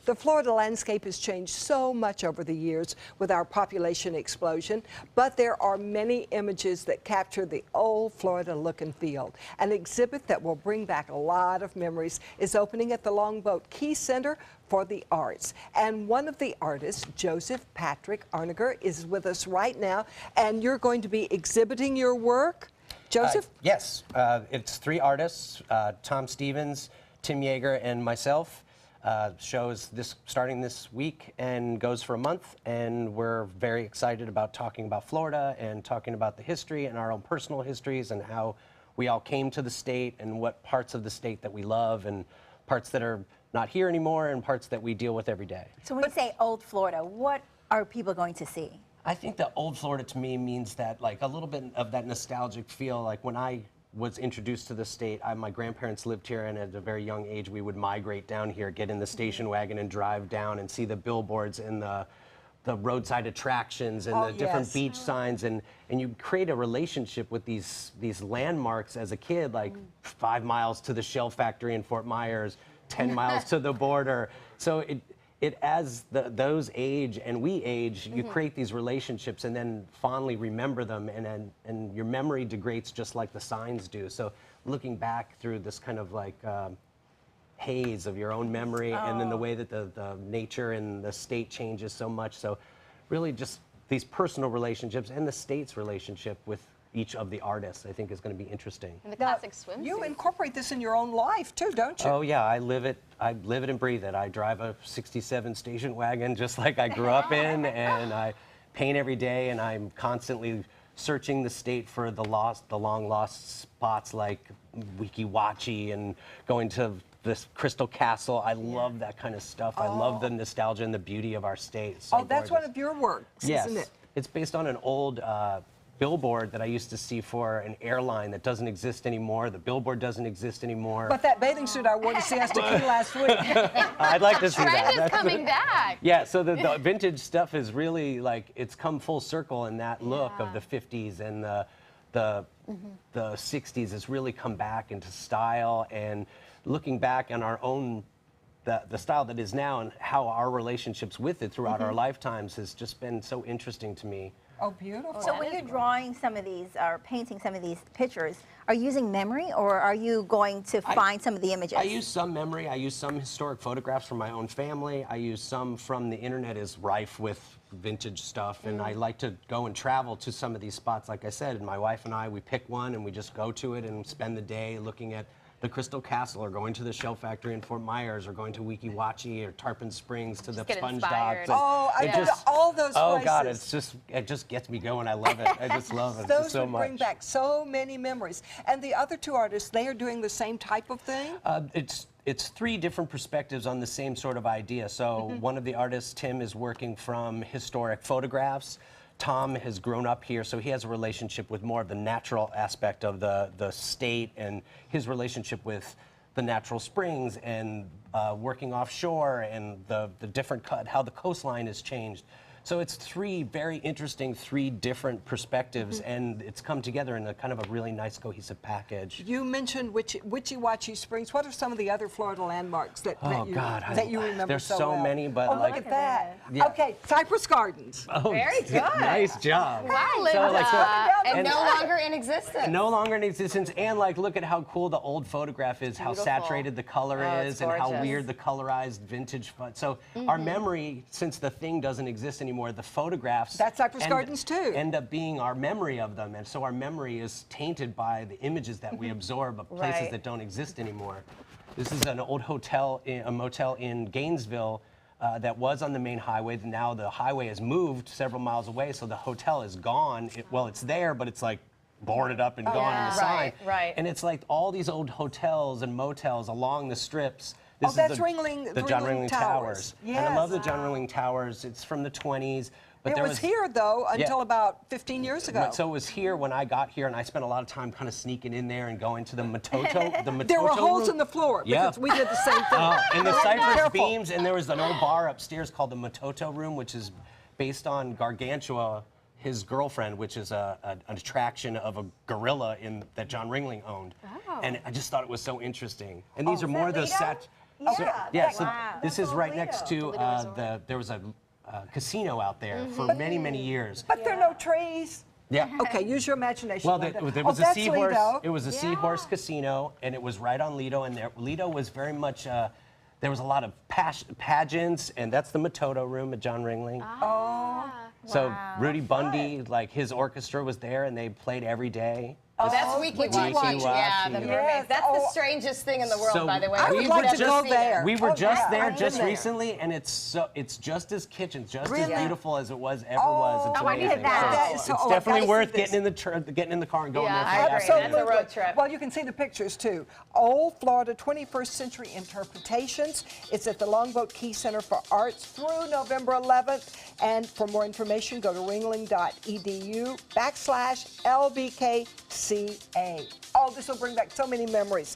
The Florida landscape has changed so much over the years with our population explosion, but there are many images that capture the old Florida look and feel. An exhibit that will bring back a lot of memories is opening at the Longboat Key Center for the Arts. And one of the artists, Joseph Patrick Arneger, is with us right now, and you're going to be exhibiting your work. Joseph? Yes, it's three artists, Tom Stevens, Tim Yeager, and myself. Shows starting this week and goes for a month, and we're very excited about talking about Florida and talking about the history and our own personal histories and how we all came to the state and what parts of the state that we love and parts that are not here anymore and parts that we deal with every day. So when you say old Florida, what are people going to see? I think that old Florida to me means that like a little bit of that nostalgic feel. Like when I was introduced to the state, my grandparents lived here, and at a very young age we would migrate down here, get in the station wagon and drive down and see the billboards and the roadside attractions and the different beach signs, and you create a relationship with these landmarks as a kid, like 5 miles to the Shell factory in Fort Myers, 10 miles to the border. So as those age and we age, you create these relationships and then fondly remember them, and your memory degrades just like the signs do. So looking back through this kind of like haze of your own memory, and then the way that the nature and the state changes so much. So really just these personal relationships and the state's relationship with each of the artists, I think, is going to be interesting. And the classic swimsuit. You incorporate this in your own life too, don't you? Oh yeah, I live it and breathe it. I drive a '67 station wagon just like I grew up in, and I paint every day, and I'm constantly searching the state for the long lost spots like Weeki Wachee and going to this Crystal Castle. I love that kind of stuff. I love the nostalgia and the beauty of our state. It's so that's gorgeous. one of your works, isn't it? It's based on an old billboard that I used to see for an airline that doesn't exist anymore. The billboard doesn't exist anymore. But that bathing suit I wore to Siesta Key last week. I'd like to see that. Trend is coming back. Yeah, so the vintage stuff is really like, it's come full circle, in that look of the 50s and the 60s has really come back into style, and looking back on our own, the style that is now and how our relationships with it throughout our lifetimes has just been so interesting to me. Oh, beautiful. So when you're drawing some of these or painting some of these pictures, are you using memory, or are you going to find some of the images? I use some memory. I use some historic photographs from my own family. I use some from the internet is rife with vintage stuff, and I like to go and travel to some of these spots, like I said, and my wife and I, we pick one and we just go to it and spend the day looking at the Crystal Castle, or going to the Shell factory in Fort Myers, or going to Weeki Wachee or Tarpon Springs to the sponge docks. Oh, I go to all those places. Oh God, it just gets me going. I love it. I just love it Those so would much. bring back so many memories. And the other two artists, they are doing the same type of thing? It's three different perspectives on the same sort of idea. So one of the artists, Tim, is working from historic photographs. Tom has grown up here, so he has a relationship with more of the natural aspect of the state, and his relationship with the natural springs and working offshore, and the different how the coastline has changed. So it's three very interesting, three different perspectives, and it's come together in a kind of a really nice, cohesive package. You mentioned Weeki Wachee Springs. What are some of the other Florida landmarks that you remember there's so so well? many, but look at that. Yeah. Okay, Cypress Gardens. Oh, very good. Nice job. Wow, Linda. And no and longer in existence. No longer in existence, and like, look at how cool the old photograph is, how saturated the color is, and how weird the colorized vintage. So our memory, since the thing doesn't exist anymore, the photographs That's Cypress Gardens too. end up being our memory of them, and so our memory is tainted by the images that we absorb of places that don't exist anymore. This is an old hotel, a motel in Gainesville that was on the main highway. Now the highway has moved several miles away, so the hotel is gone. Well, it's there, but it's like boarded up and gone in the sign. Right. And it's like all these old hotels and motels along the strips. This is that's the John Ringling Ringling Towers. Yes. And I love the John Ringling Towers. It's from the 20s. But it was here, though, until about 15 years ago. So it was here when I got here, and I spent a lot of time kind of sneaking in there and going to the Matoto. There were holes room. in the floor because we did the same thing. And the cypress beams, and there was an old bar upstairs called the Matoto Room, which is based on Gargantua, his girlfriend, which is an attraction of a gorilla that John Ringling owned. And I just thought it was so interesting. And these are more the Yeah, so Wow. this is right next to there was a casino out there for many, many years. But there are no trees. Yeah. Okay, use your imagination. Well, Linda. there Oh, was a that's seahorse. Lido. It was a seahorse casino, and it was right on Lido. And Lido was very much. There was a lot of pageants, and that's the Matoto room at John Ringling. Oh. So Rudy Bundy, like his orchestra was there, and they played every day. Oh, that's Wiki Watch. Yeah, the mermaids. Yes. That's Oh. the strangest thing in the world, So by the way. I we would were like to go just- there. We were Oh, just yeah, there I've just been there. recently, and it's just as kitchen, just Really? as beautiful as it was ever was. It's Oh, I amazing. did that. That is So so- it's oh, I've definitely gotta worth see this. getting in the car and going Yeah, there. I for agree. that. That's a Absolutely. road trip. Well, you can see the pictures too. Old Florida 21st Century Interpretations. It's at the Longboat Key Center for Arts through November 11th. And for more information, go to ringling.edu/LBKCA. Oh, this will bring back so many memories.